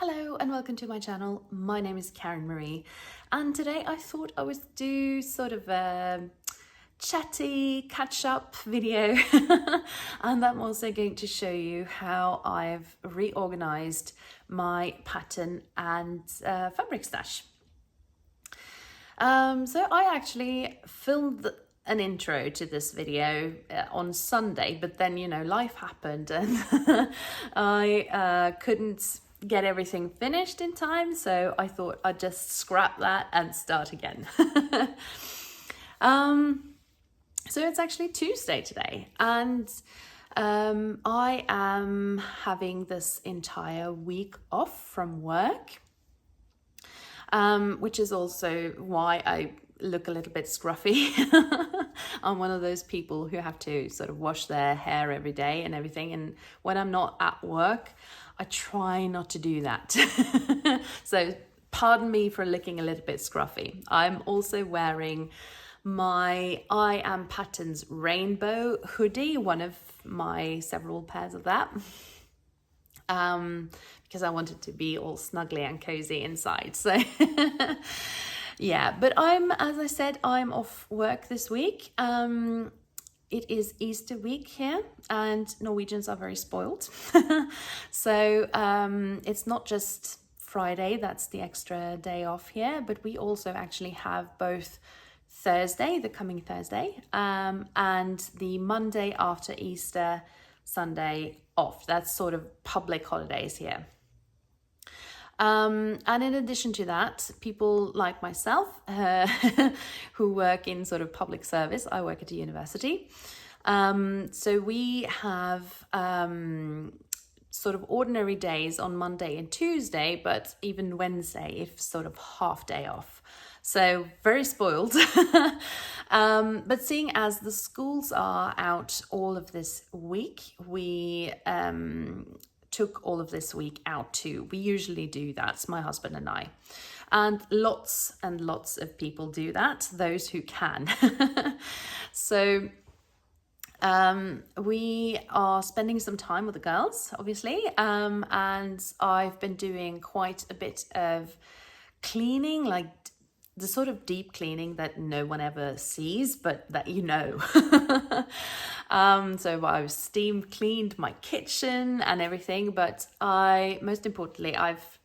Hello and welcome to my channel. My name is Karen Marie and today I thought I would do sort of a chatty catch-up video and I'm also going to show you how I've reorganized my pattern and fabric stash. So I actually filmed an intro to this video on Sunday, but then life happened and I couldn't get everything finished in time, so I thought I'd just scrap that and start again. So it's actually Tuesday today and I am having this entire week off from work, which is also why I look a little bit scruffy. I'm one of those people who have to sort of wash their hair every day and everything, and when I'm not at work I try not to do that. So pardon me for looking a little bit scruffy. I'm also wearing my I Am Patterns rainbow hoodie, one of my several pairs of that, because I wanted to be all snuggly and cozy inside. So yeah, but as I said, I'm off work this week. It is Easter week here and Norwegians are very spoiled. So it's not just Friday, that's the extra day off here, but we also actually have both Thursday, the coming Thursday, and the Monday after Easter Sunday off. That's sort of public holidays here. And in addition to that, people like myself who work in sort of public service, I work at a university. So we have sort of ordinary days on Monday and Tuesday, but even Wednesday, if sort of half day off. So very spoiled. But seeing as the schools are out all of this week, we took all of this week out too. We usually do that, my husband and I. And lots of people do that, those who can. So we are spending some time with the girls, obviously. And I've been doing quite a bit of cleaning, like the sort of deep cleaning that no one ever sees, but that so I've steam cleaned my kitchen and everything, but most importantly, I've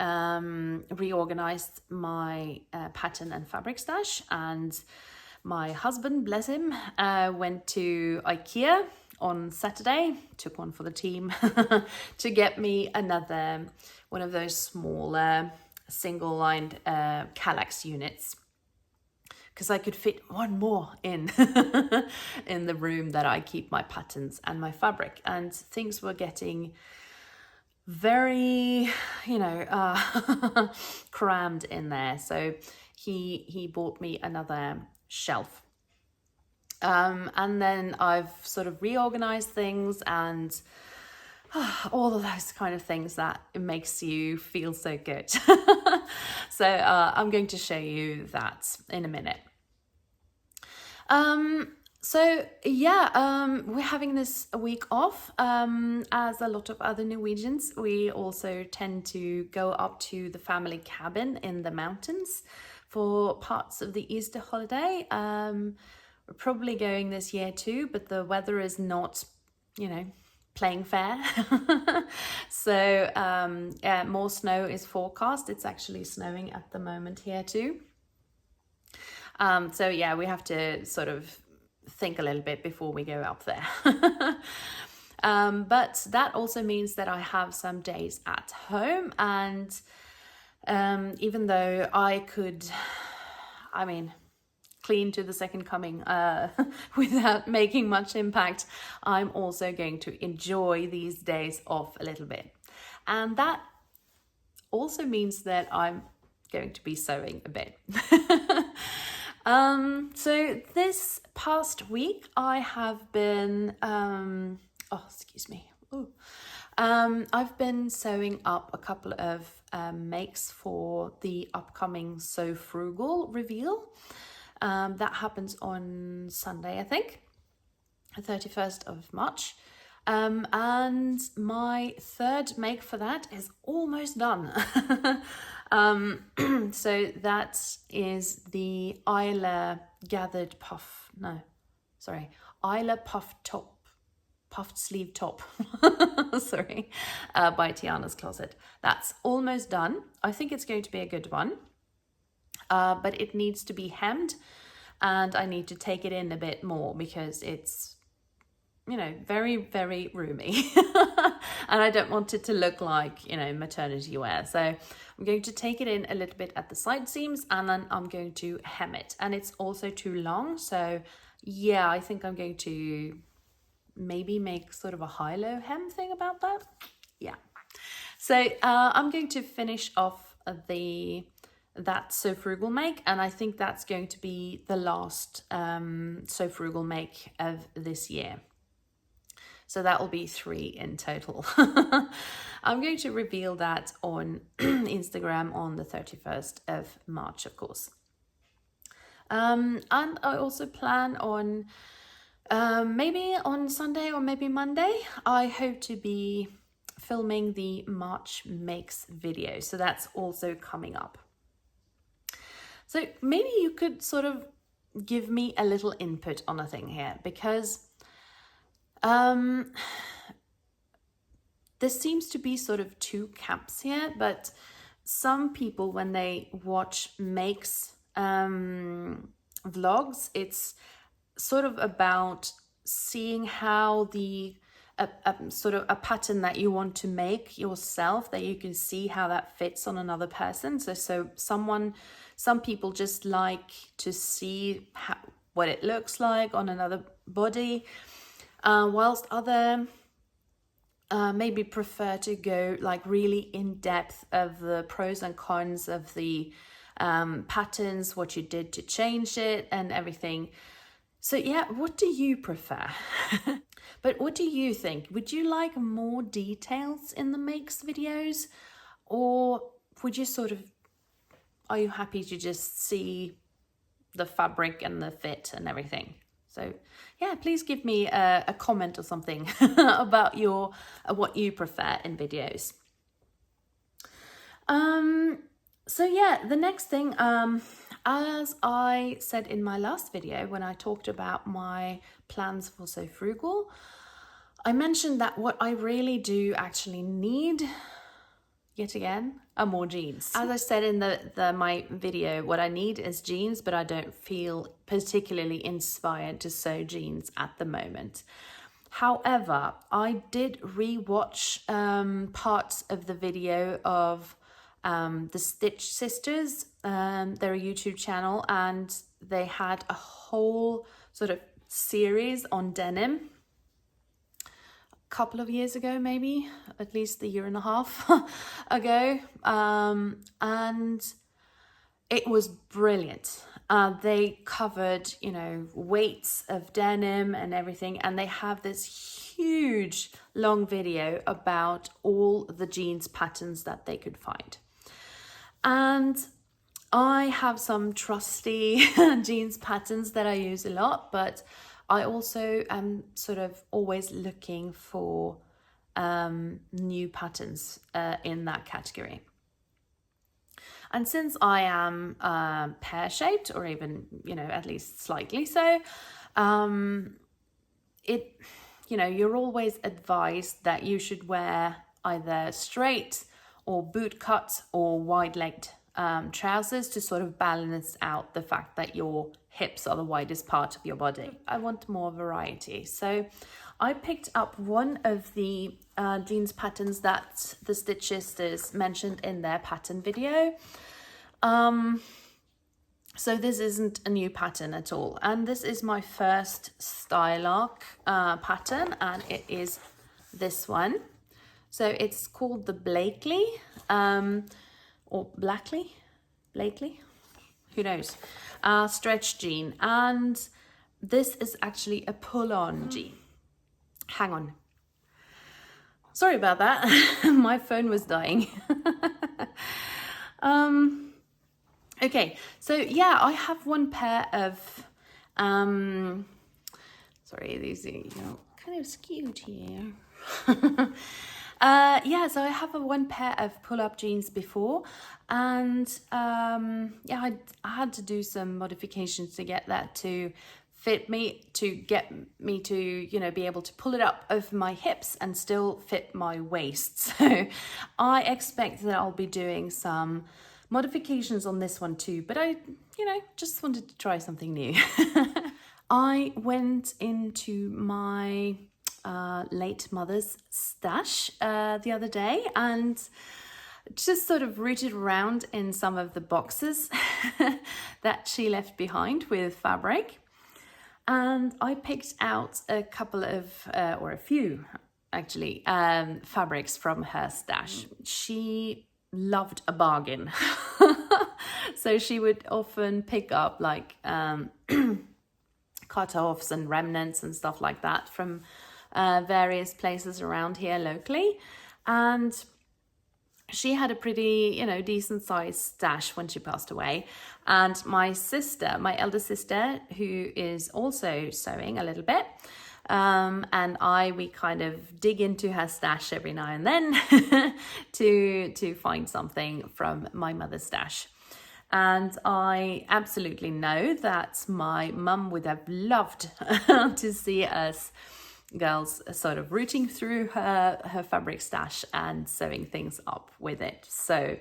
reorganized my pattern and fabric stash. And my husband, bless him, went to IKEA on Saturday, took one for the team, to get me another one of those smaller single-lined Kallax units, because I could fit one more in in the room that I keep my patterns and my fabric, and things were getting very crammed in there. So he bought me another shelf, and then I've sort of reorganized things and all of those kind of things that it makes you feel so good. So I'm going to show you that in a minute. So yeah, we're having this week off. As a lot of other Norwegians, we also tend to go up to the family cabin in the mountains for parts of the Easter holiday. We're probably going this year too, but the weather is not, playing fair. So yeah, more snow is forecast. It's actually snowing at the moment here too. So yeah, we have to sort of think a little bit before we go up there. But that also means that I have some days at home, and even though I could, clean to the second coming without making much impact, I'm also going to enjoy these days off a little bit. And that also means that I'm going to be sewing a bit. So this past week I have been, I've been sewing up a couple of makes for the upcoming So Frugal reveal. That happens on Sunday, I think, the 31st of March. And my third make for that is almost done. So that is the Isla gathered puff, no, sorry, Isla puffed sleeve top, sorry, by Tiana's Closet. That's almost done. I think it's going to be a good one, but it needs to be hemmed, and I need to take it in a bit more because it's, you know, very, very roomy. And I don't want it to look like, you know, maternity wear. So I'm going to take it in a little bit at the side seams, and then I'm going to hem it. And it's also too long. So yeah, I think I'm going to maybe make sort of a high-low hem thing about that. Yeah. So I'm going to finish off that So Frugal make, and I think that's going to be the last So Frugal make of this year. So that will be 3 in total. I'm going to reveal that on Instagram on the 31st of March, of course. And I also plan on maybe on Sunday or maybe Monday, I hope to be filming the March Makes video. So that's also coming up. So maybe you could sort of give me a little input on a thing here, because there seems to be sort of 2 camps here, but some people, when they watch makes vlogs, it's sort of about seeing how the sort of a pattern that you want to make yourself, that you can see how that fits on another person. So some people just like to see what it looks like on another body, whilst other maybe prefer to go like really in depth of the pros and cons of the patterns, what you did to change it and everything. So yeah, what do you prefer? But what do you think? Would you like more details in the makes videos, or would you sort of, are you happy to just see the fabric and the fit and everything? So yeah, please give me a comment or something about what you prefer in videos. So yeah, the next thing, as I said in my last video when I talked about my plans for So Frugal, I mentioned that what I really do actually need, yet again, are more jeans. As I said in my video, what I need is jeans, but I don't feel particularly inspired to sew jeans at the moment. However, I did re-watch parts of the video of the Stitch Sisters, their YouTube channel, and they had a whole sort of series on denim a couple of years ago, maybe at least a year and a half ago, and it was brilliant. They covered, you know, weights of denim and everything, and they have this huge long video about all the jeans patterns that they could find. And I have some trusty jeans patterns that I use a lot, but I also am sort of always looking for new patterns in that category. And since I am pear-shaped, or even, you know, at least slightly so, you know, you're always advised that you should wear either straight or boot cut or wide-legged trousers to sort of balance out the fact that your hips are the widest part of your body. I want more variety. So I picked up one of the jeans patterns that the Stitch Sisters mentioned in their pattern video. So this isn't a new pattern at all. And this is my first style arc pattern, and it is this one. So it's called the Blakely, or Blakely, who knows, stretch jean. And this is actually a pull-on jean. Hang on. Sorry about that. My phone was dying. Okay, so yeah, I have one pair of, sorry, these, you know, kind of skewed here. Yeah, so I have one pair of pull-up jeans before, and yeah, I had to do some modifications to get that to fit me, to get me to, you know, be able to pull it up over my hips and still fit my waist. So I expect that I'll be doing some modifications on this one too, but I, you know, just wanted to try something new. I went into my late mother's stash the other day and just sort of rooted around in some of the boxes that she left behind with fabric. And I picked out a couple of, or a few actually, fabrics from her stash. She loved a bargain. So she would often pick up like cut-offs and remnants and stuff like that from various places around here locally. And she had a pretty, you know, decent sized stash when she passed away. And my sister, my elder sister, who is also sewing a little bit, and we kind of dig into her stash every now and then to find something from my mother's stash. And I absolutely know that my mum would have loved to see us girls sort of rooting through her fabric stash and sewing things up with it. So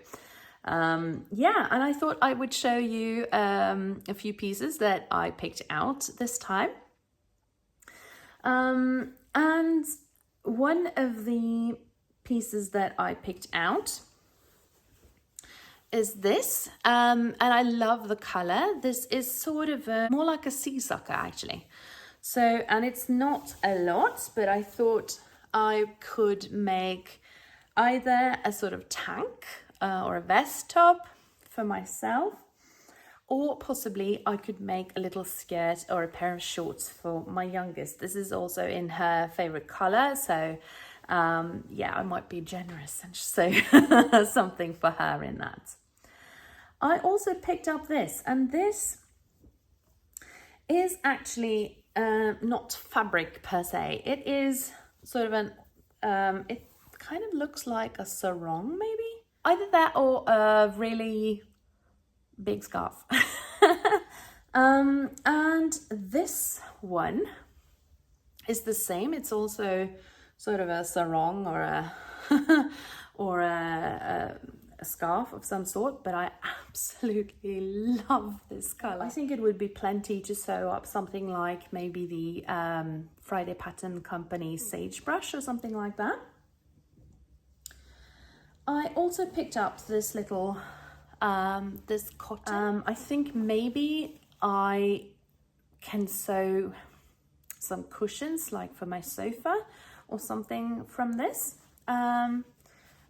yeah, and I thought I would show you a few pieces that I picked out this time. And one of the pieces that I picked out is this, and I love the color. This is sort of more like a seasucker actually. So, and it's not a lot, but I thought I could make either a sort of tank or a vest top for myself, or possibly I could make a little skirt or a pair of shorts for my youngest. This is also in her favorite color, so yeah, I might be generous and sew something for her in that. I also picked up this, and this is actually not fabric per se. It is sort of an, it kind of looks like a sarong maybe. Either that or a really big scarf. And this one is the same. It's also sort of a sarong or a or a scarf of some sort, but I absolutely love this color. I think it would be plenty to sew up something like maybe the Friday Pattern Company Sagebrush or something like that. I also picked up this little this cotton. I think maybe I can sew some cushions like for my sofa or something from this.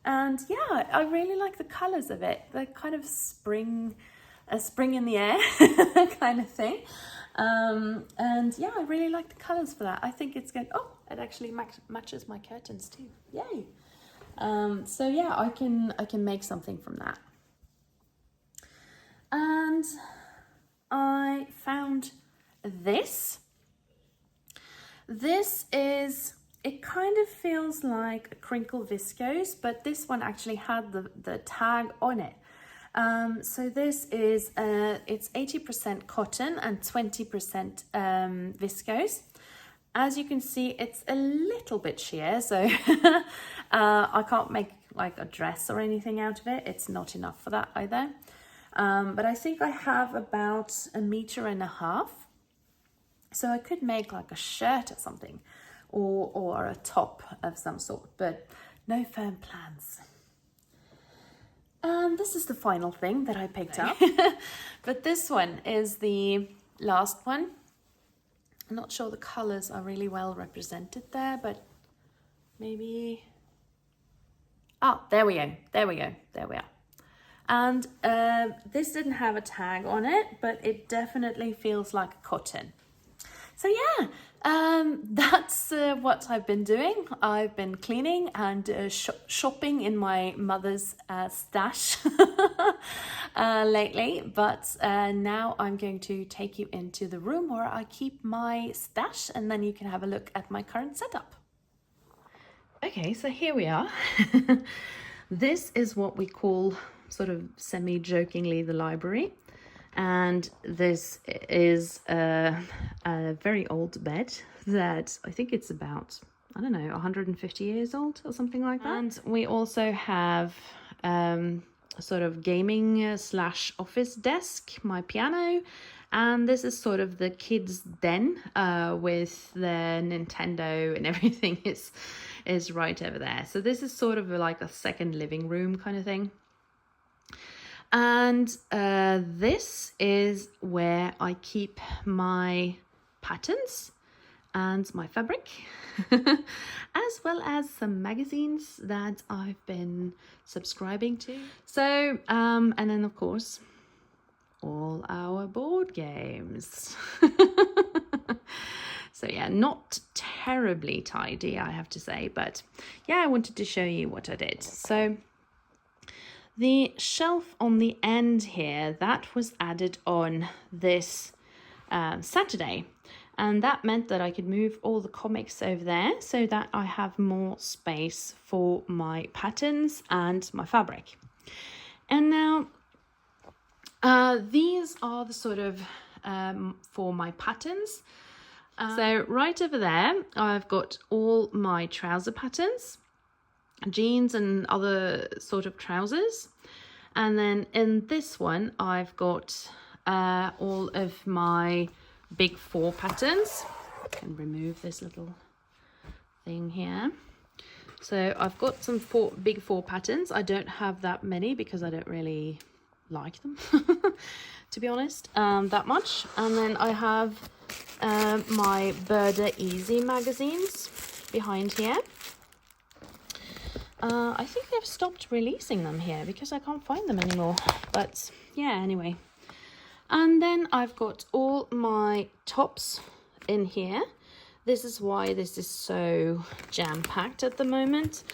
And yeah, I really like the colors of it. They're kind of spring in the air kind of thing. And yeah, I really like the colors for that. I think it's good. Oh, it actually matches my curtains too. Yay. So yeah, I can make something from that. And I found this. This is, it kind of feels like a crinkle viscose, but this one actually had the tag on it. So this is, it's 80% cotton and 20% viscose. As you can see, it's a little bit sheer, so I can't make like a dress or anything out of it. It's not enough for that either. But I think I have about 1.5 meters. So I could make like a shirt or something, or a top of some sort, but no firm plans. And this is the final thing that I picked up. But this one is the last one. I'm not sure the colors are really well represented there, but maybe... Oh, there we go. There we go. There we are. And this didn't have a tag on it, but it definitely feels like cotton. So yeah, That's what I've been doing. I've been cleaning and shopping in my mother's stash lately, but now I'm going to take you into the room where I keep my stash, and then you can have a look at my current setup. Okay, so here we are. This is what we call, sort of semi-jokingly, the library. And this is a very old bed that I think it's about, I don't know, 150 years old or something like that. And we also have a sort of gaming slash office desk, my piano, and this is sort of the kids' den with the Nintendo and everything is right over there. So this is sort of like a second living room kind of thing. And this is where I keep my patterns and my fabric, as well as some magazines that I've been subscribing to. So, and then of course, all our board games. So yeah, not terribly tidy, I have to say, but yeah, I wanted to show you what I did. So the shelf on the end here, that was added on this Saturday. And that meant that I could move all the comics over there so that I have more space for my patterns and my fabric. And now these are the sort of for my patterns. So right over there, I've got all my trouser patterns, jeans and other sort of trousers. And then in this one, I've got all of my big four patterns. I can remove this little thing here. So I've got some big four patterns. I don't have that many because I don't really like them, to be honest, that much. And then I have my Birder Easy magazines behind here. I think they've stopped releasing them here because I can't find them anymore. But yeah, anyway. And then I've got all my tops in here. This is why this is so jam-packed at the moment.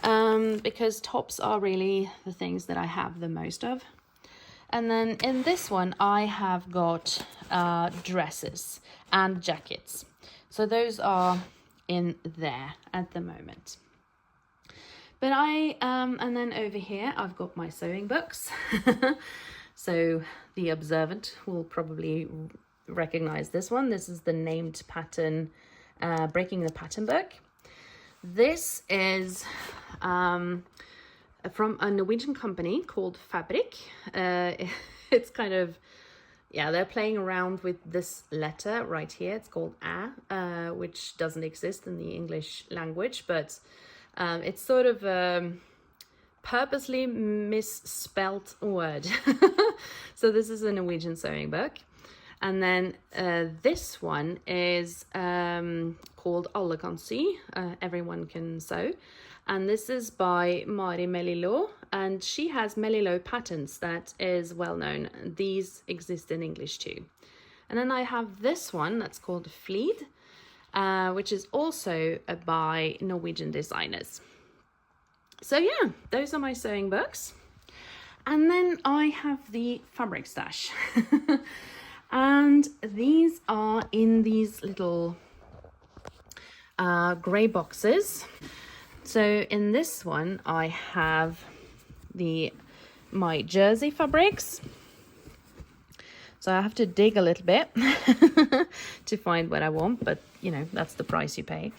Because tops are really the things that I have the most of. And then in this one, I have got dresses and jackets. So those are in there at the moment. But and then over here, I've got my sewing books. So the observant will probably recognize this one. This is the named pattern, Breaking the Pattern book. This is from a Norwegian company called Fabric. It's kind of, yeah, they're playing around with this letter right here. It's called A, which doesn't exist in the English language, but it's sort of a purposely misspelt word. So this is a Norwegian sewing book. And then this one is called Alle kan sy, Everyone Can Sew. And this is by Mari Melilo, and she has Melilo patterns that is well known. These exist in English too. And then I have this one that's called Fleed, which is also by Norwegian designers. So yeah, those are my sewing books. And then I have the fabric stash. And these are in these little grey boxes. So in this one, I have my jersey fabrics. So I have to dig a little bit to find what I want, but you know, that's the price you pay.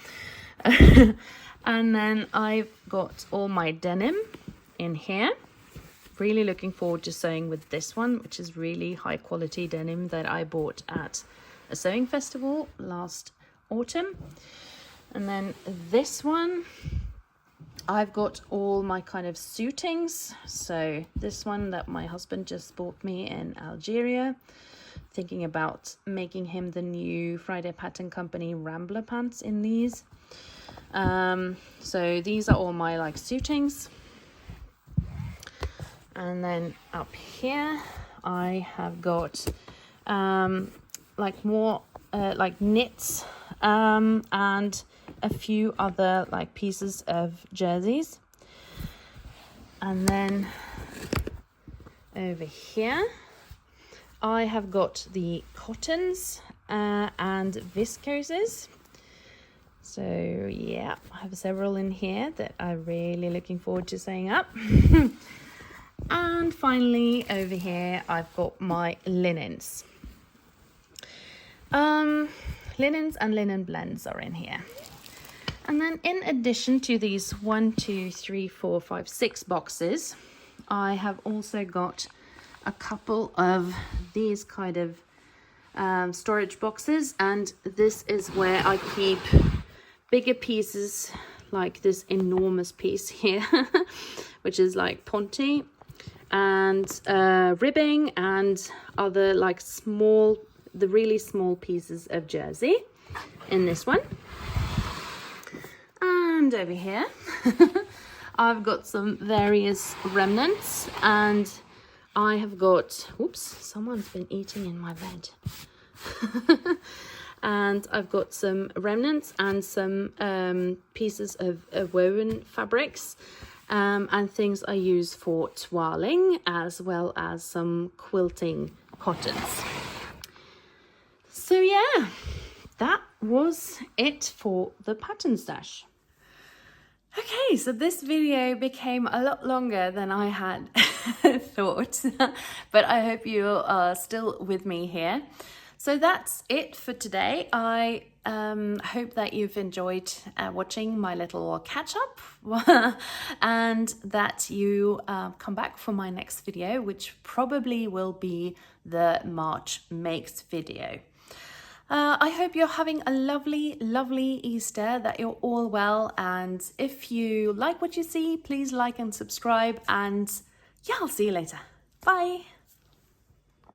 And then I've got all my denim in here. Really looking forward to sewing with this one, which is really high quality denim that I bought at a sewing festival last autumn. And then this one, I've got all my kind of suitings. So this one that my husband just bought me in Algeria, thinking about making him the new Friday Pattern Company Rambler pants in these. So these are all my like suitings. And then up here I have got like more like knits and a few other like pieces of jerseys. And then over here I have got the cottons and viscoses. So yeah, I have several in here that I'm really looking forward to sewing up. And finally over here I've got my linens. Linens and linen blends are in here. And then in addition to these 1, 2, 3, 4, 5, 6 boxes, I have also got a couple of these kind of storage boxes, and this is where I keep bigger pieces like this enormous piece here, which is like ponte and ribbing and other like the really small pieces of jersey in this one. And over here I've got some various remnants, and I have got, oops, someone's been eating in my bed. And I've got some remnants and some pieces of woven fabrics and things I use for toiling, as well as some quilting cottons. So yeah, that was it for the pattern stash. Okay, so this video became a lot longer than I had thought, but I hope you are still with me here. So that's it for today. I hope that you've enjoyed watching my little catch-up and that you come back for my next video, which probably will be the March Makes video. I hope you're having a lovely, lovely Easter, that you're all well, and if you like what you see, please like and subscribe, and yeah, I'll see you later. Bye!